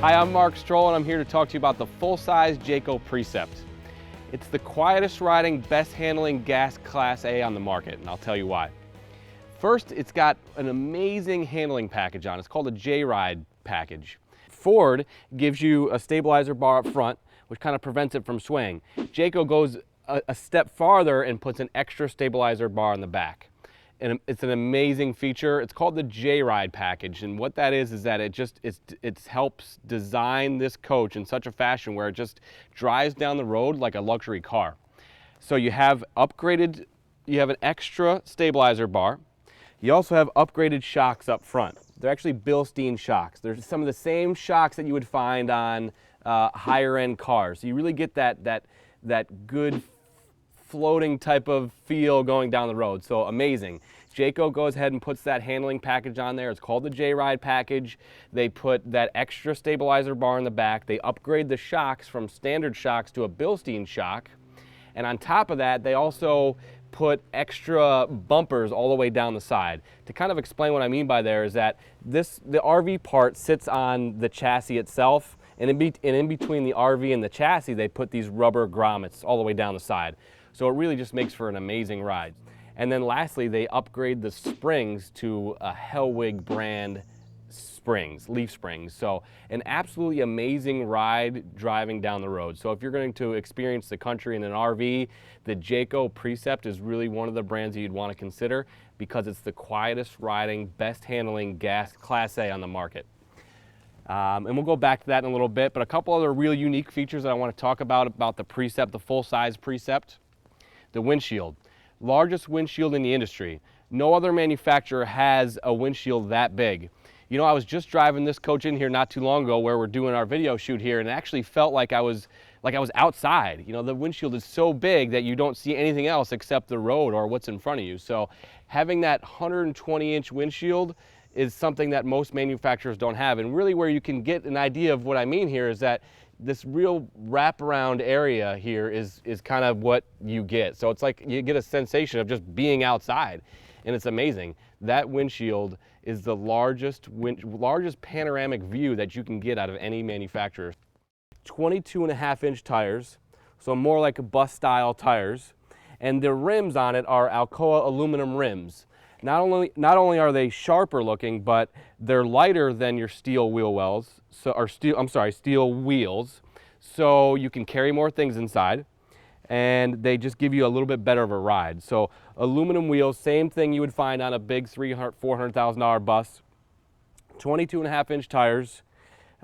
Hi, I'm Mark Stroll, and I'm here to talk to you about the full-size Jayco Precept. It's the quietest riding, best handling gas Class A on the market, and I'll tell you why. First, it's got an amazing handling package on it. It's called a J-Ride package. Ford gives you a stabilizer bar up front, which kind of prevents it from swaying. Jayco goes a step farther and puts an extra stabilizer bar in the back. And it's an amazing feature. It's called the J-Ride package, and what that is that it helps design this coach in such a fashion where it just drives down the road like a luxury car. So you have an extra stabilizer bar. You also have upgraded shocks up front. They're actually Bilstein shocks. They're some of the same shocks that you would find on higher end cars. So you really get that good floating type of feel going down the road. So amazing. Jayco goes ahead and puts that handling package on there. It's called the J-Ride package. They put that extra stabilizer bar in the back. They upgrade the shocks from standard shocks to a Bilstein shock. And on top of that, they also put extra bumpers all the way down the side. To kind of explain what I mean by there is that the RV part sits on the chassis itself, and in between the RV and the chassis, they put these rubber grommets all the way down the side. So it really just makes for an amazing ride. And then lastly, they upgrade the springs to a Hellwig brand springs, leaf springs. So an absolutely amazing ride driving down the road. So if you're going to experience the country in an RV, the Jayco Precept is really one of the brands that you'd want to consider because it's the quietest riding, best handling gas Class A on the market. And we'll go back to that in a little bit, but a couple other real unique features that I want to talk about the Precept, the full-size Precept. The windshield, largest windshield in the industry. No other manufacturer has a windshield that big. You know, I was just driving this coach in here not too long ago where we're doing our video shoot here, and it actually felt like I was outside. You know, the windshield is so big that you don't see anything else except the road or what's in front of you. So having that 120-inch windshield is something that most manufacturers don't have. And really where you can get an idea of what I mean here is that this real wraparound area here is kind of what you get. So it's like you get a sensation of just being outside, and it's amazing. That windshield is the largest panoramic view that you can get out of any manufacturer. 22.5-inch tires, so more like bus style tires, and the rims on it are Alcoa aluminum rims. Not only are they sharper looking, but they're lighter than your steel wheel wells, steel wheels, so you can carry more things inside, and they just give you a little bit better of a ride. So aluminum wheels, same thing you would find on a big $400,000 bus. 22.5-inch tires,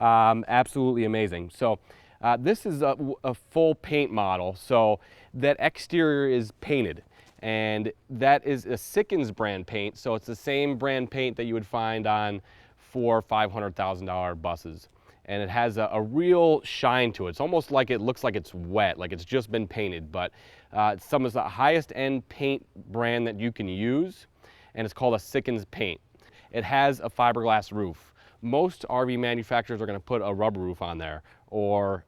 absolutely amazing. So this is a full paint model, so that exterior is painted. And that is a Sickens brand paint, so it's the same brand paint that you would find on $500,000 buses. And it has a real shine to it. It's almost like it looks like it's wet, like it's just been painted, but it's some of the highest end paint brand that you can use, and it's called a Sickens paint. It has a fiberglass roof. Most RV manufacturers are going to put a rubber roof on there, or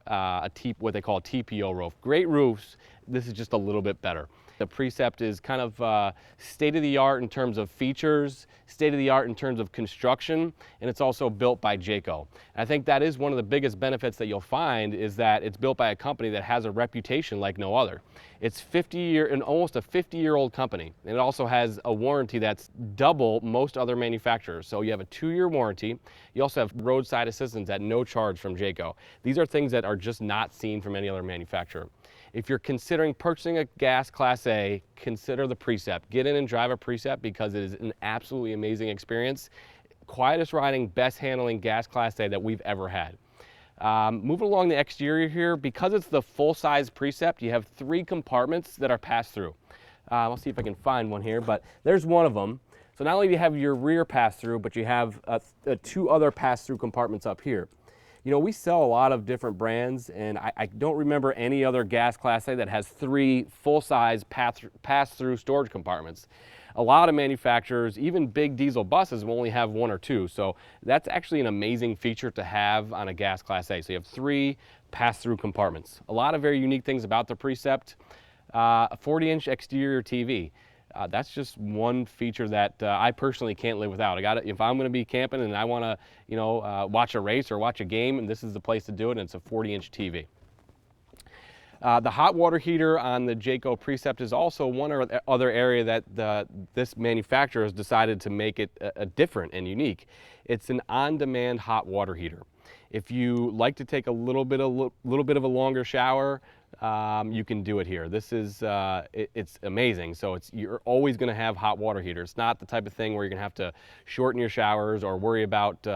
what they call a TPO roof. Great roofs, this is just a little bit better. The Precept is kind of state-of-the-art in terms of features, state-of-the-art in terms of construction, and it's also built by Jayco. And I think that is one of the biggest benefits that you'll find is that it's built by a company that has a reputation like no other. It's almost a 50-year-old company, and it also has a warranty that's double most other manufacturers. So you have a 2-year warranty. You also have roadside assistance at no charge from Jayco. These are things that are just not seen from any other manufacturer. If you're considering purchasing a gas Class A, consider the Precept. Get in and drive a Precept because it is an absolutely amazing experience. Quietest riding, best handling gas Class A that we've ever had. Moving along the exterior here, because it's the full-size Precept, you have 3 compartments that are pass-through. I'll see if I can find one here, but there's one of them. So not only do you have your rear pass-through, but you have 2 other pass-through compartments up here. You know, we sell a lot of different brands, and I don't remember any other gas Class A that has 3 full-size pass-through storage compartments. A lot of manufacturers, even big diesel buses, will only have 1 or 2. So that's actually an amazing feature to have on a gas Class A. So you have 3 pass-through compartments. A lot of very unique things about the Precept. A 40-inch exterior TV. that's just one feature that I personally can't live without. If I'm going to be camping and I want to, watch a race or watch a game, and this is the place to do it, and it's a 40-inch TV. The hot water heater on the Jayco Precept is also one other area that this manufacturer has decided to make it different and unique. It's an on-demand hot water heater. If you like to take a little bit of a longer shower, you can do it here. This is it's amazing. So you're always going to have hot water heater. It's not the type of thing where you're going to have to shorten your showers or worry about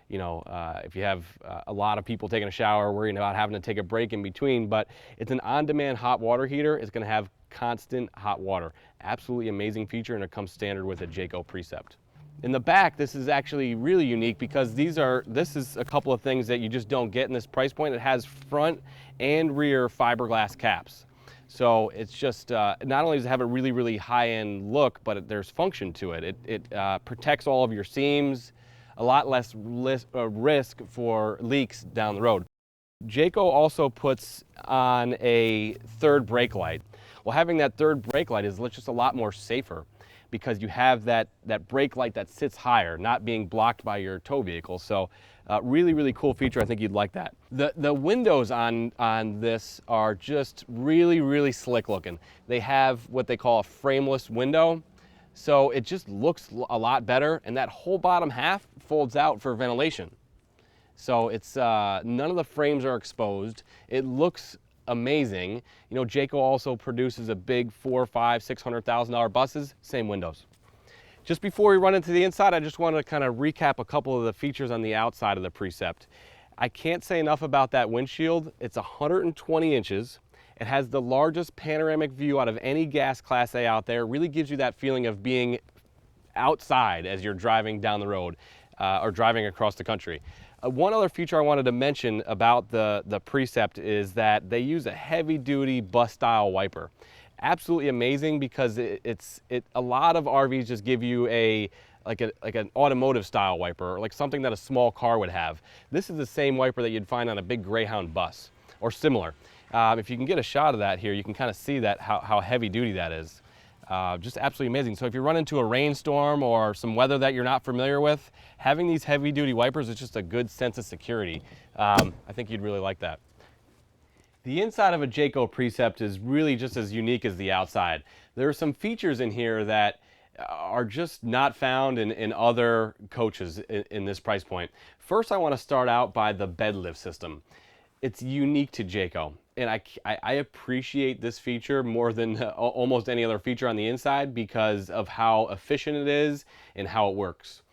if you have a lot of people taking a shower, worrying about having to take a break in between. But it's an on-demand hot water heater. It's going to have constant hot water. Absolutely amazing feature, and it comes standard with a Jayco Precept. In the back, this is actually really unique because this is a couple of things that you just don't get in this price point. It has front and rear fiberglass caps. So it's just, not only does it have a really, really high-end look, but there's function to it. It protects all of your seams, a lot less risk for leaks down the road. Jayco also puts on a third brake light. Well, having that third brake light is just a lot more safer because you have that brake light that sits higher, not being blocked by your tow vehicle. So really, really cool feature. I think you'd like that. The windows on this are just really, really slick looking. They have what they call a frameless window. So it just looks a lot better, and that whole bottom half folds out for ventilation. So it's none of the frames are exposed. It looks amazing. You know, Jayco also produces a big $400,000, $500,000, $600,000 buses, same windows. Just before we run into the inside, I just want to kind of recap a couple of the features on the outside of the Precept. I can't say enough about that windshield. It's 120 inches. It has the largest panoramic view out of any gas Class A out there. It really gives you that feeling of being outside as you're driving down the road or driving across the country. One other feature I wanted to mention about the Precept is that they use a heavy-duty bus-style wiper. Absolutely amazing because a lot of RVs just give you like an automotive style wiper, or like something that a small car would have. This is the same wiper that you'd find on a big Greyhound bus or similar. If you can get a shot of that here, you can kind of see that how heavy duty that is. Just absolutely amazing. So if you run into a rainstorm or some weather that you're not familiar with, having these heavy duty wipers is just a good sense of security. I think you'd really like that. The inside of a Jayco Precept is really just as unique as the outside. There are some features in here that are just not found in other coaches in this price point. First, I want to start out by the bed lift system. It's unique to Jayco, and I appreciate this feature more than almost any other feature on the inside because of how efficient it is and how it works.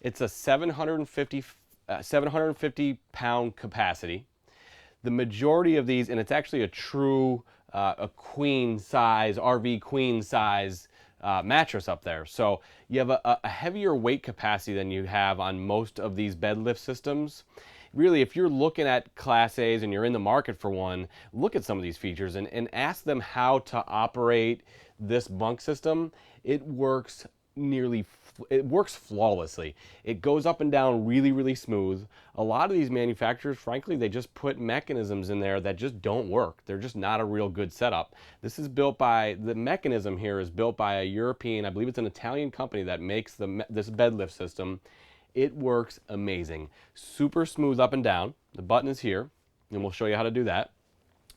It's a 750 pound capacity. The majority of these, and it's actually a true a queen size, RV queen size mattress up there. So you have a heavier weight capacity than you have on most of these bed lift systems. Really, if you're looking at Class A's and you're in the market for one, look at some of these features and ask them how to operate this bunk system. It works flawlessly. It goes up and down really, really smooth. A lot of these manufacturers, frankly, they just put mechanisms in there that just don't work. They're just not a real good setup. The mechanism here is built by a European, I believe it's an Italian company that makes this bed lift system. It works amazing. Super smooth up and down. The button is here, and we'll show you how to do that.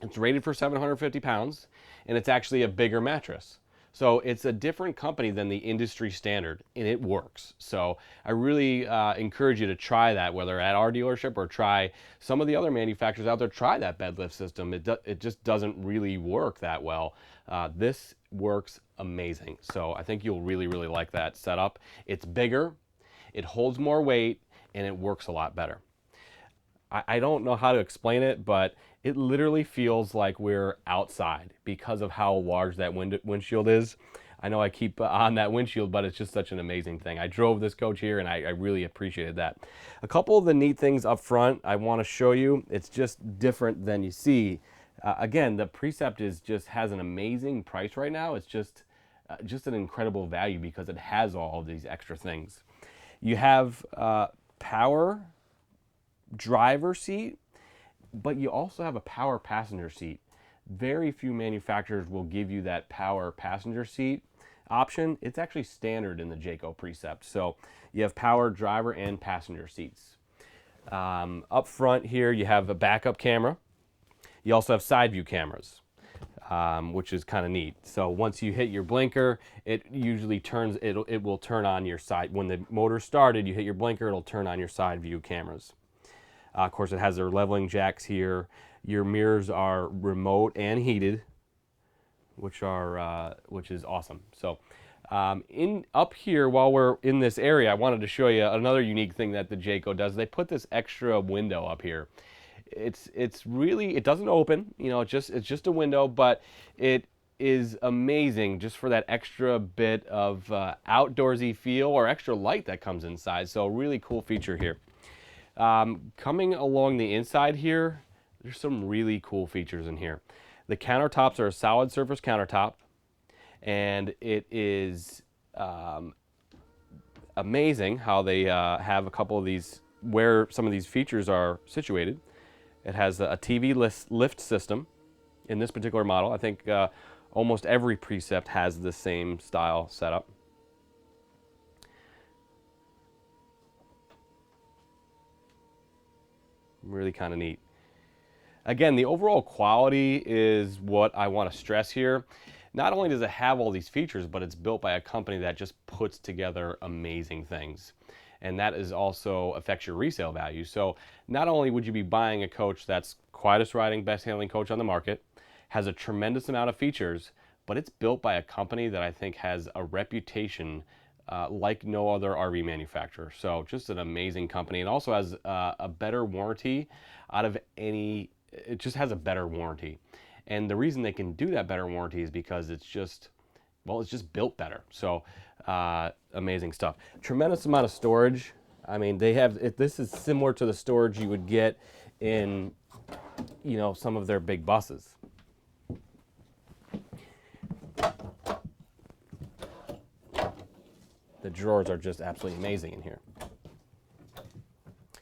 It's rated for 750 pounds, and it's actually a bigger mattress. So it's a different company than the industry standard, and it works. So I really encourage you to try that, whether at our dealership or try some of the other manufacturers out there. Try that bed lift system. It just doesn't really work that well. This works amazing. So I think you'll really, really like that setup. It's bigger. It holds more weight, and it works a lot better. I don't know how to explain it, but it literally feels like we're outside because of how large that windshield is. I know I keep on that windshield, but it's just such an amazing thing. I drove this coach here, and I really appreciated that. A couple of the neat things up front I want to show you. It's just different than you see. Again, the Precept just has an amazing price right now. It's just an incredible value because it has all of these extra things. You have power driver seat, but you also have a power passenger seat. Very few manufacturers will give you that power passenger seat. option, it's actually standard in the Jayco Precept. So you have power driver and passenger seats. Up front here, you have a backup camera. You also have side view cameras, which is kind of neat. So once you hit your blinker, it usually turns, it will turn on your side. When the motor started, you hit your blinker, it'll turn on your side view cameras. Of course, it has their leveling jacks here. Your mirrors are remote and heated, which is awesome. So up here, while we're in this area, I wanted to show you another unique thing that the Jayco does. They put this extra window up here. It's really, it doesn't open, you know, it's just a window, but it is amazing just for that extra bit of outdoorsy feel or extra light that comes inside. So really cool feature here. Coming along the inside here, there's some really cool features in here. The countertops are a solid surface countertop, and it is amazing how they have a couple of these, where some of these features are situated. It has a TV lift system in this particular model. I think almost every Precept has the same style setup. Really kind of neat. Again, the overall quality is what I want to stress here. Not only does it have all these features, but it's built by a company that just puts together amazing things. And that is also affects your resale value. So not only would you be buying a coach that's quietest riding, best handling coach on the market, has a tremendous amount of features, but it's built by a company that I think has a reputation like no other RV manufacturer. So just an amazing company, and also has a better warranty out of any, it just has a better warranty. And the reason they can do that better warranty is because it's just, well, it's just built better. So amazing stuff. Tremendous amount of storage. I mean, they have, this is similar to the storage you would get in, you know, some of their big buses. The drawers are just absolutely amazing in here.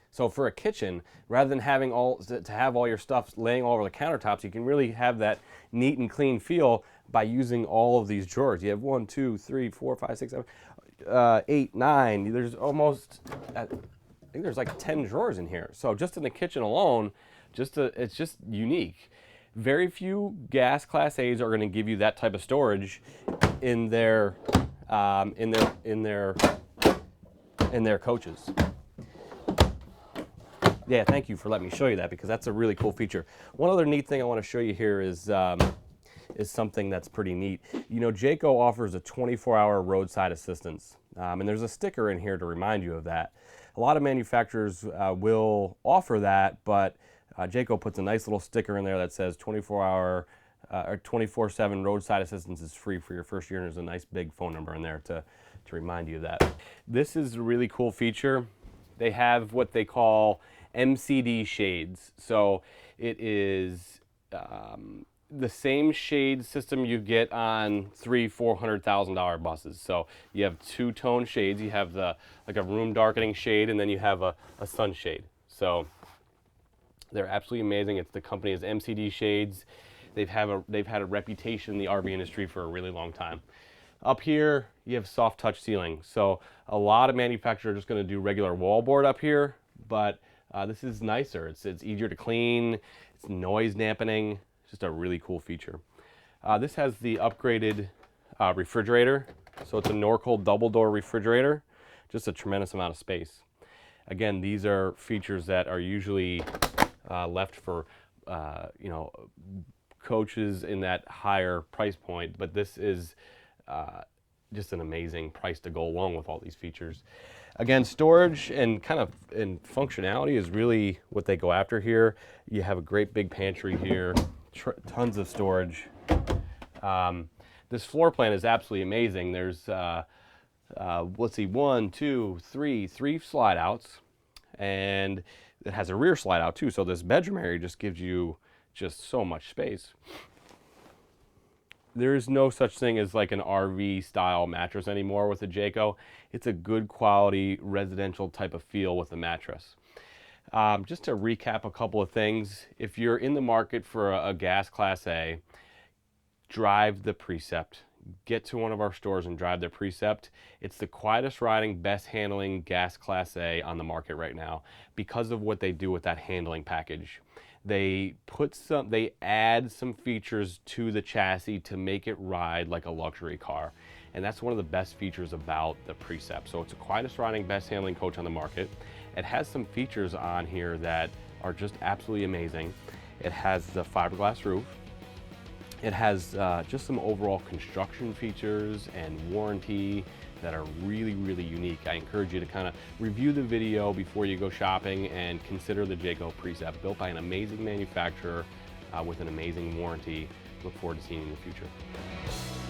So for a kitchen, rather than having to have all your stuff laying all over the countertops, you can really have that neat and clean feel by using all of these drawers. You have 1, 2, 3, 4, 5, 6, 7, 8, 9. There's almost, I think there's like 10 drawers in here. So just in the kitchen alone, it's just unique. Very few gas Class A's are going to give you that type of storage in their coaches. Yeah, thank you for letting me show you that, because that's a really cool feature. One other neat thing I want to show you here is something that's pretty neat. You know, Jayco offers a 24-hour roadside assistance, and there's a sticker in here to remind you of that. A lot of manufacturers will offer that, but Jayco puts a nice little sticker in there that says 24-hour or 24/7 roadside assistance is free for your first year, and there's a nice big phone number in there to remind you of that. This is a really cool feature. They have what they call MCD shades. So it is the same shade system you get on $300,000-$400,000 buses. So you have two-tone shades. You have like a room darkening shade, and then you have a sunshade. So they're absolutely amazing. It's the company is MCD Shades. They've had a reputation in the RV industry for a really long time. Up here, you have soft touch ceiling. So a lot of manufacturers are just going to do regular wallboard up here, but this is nicer. It's easier to clean. It's noise dampening. It's just a really cool feature. This has the upgraded refrigerator. So it's a Norcold double door refrigerator. Just a tremendous amount of space. Again, these are features that are usually left for you know, coaches in that higher price point, but this is just an amazing price to go along with all these features. Again, storage and kind of functionality is really what they go after here. You have a great big pantry here, tons of storage. This floor plan is absolutely amazing. There's let's see, 1, 2, 3 slide outs, and it has a rear slide out too. So this bedroom area just gives you just so much space. There's no such thing as like an RV style mattress anymore with the Jayco. It's a good quality residential type of feel with the mattress. Just to recap a couple of things, if you're in the market for a gas Class A, drive the Precept. get to one of our stores and drive their Precept. It's the quietest riding, best handling gas Class A on the market right now because of what they do with that handling package. They add some features to the chassis to make it ride like a luxury car. And that's one of the best features about the Precept. So it's the quietest riding, best handling coach on the market. It has some features on here that are just absolutely amazing. It has the fiberglass roof. It has just some overall construction features and warranty that are really, really unique. I encourage you to kind of review the video before you go shopping and consider the Jayco Precept, built by an amazing manufacturer with an amazing warranty. Look forward to seeing you in the future.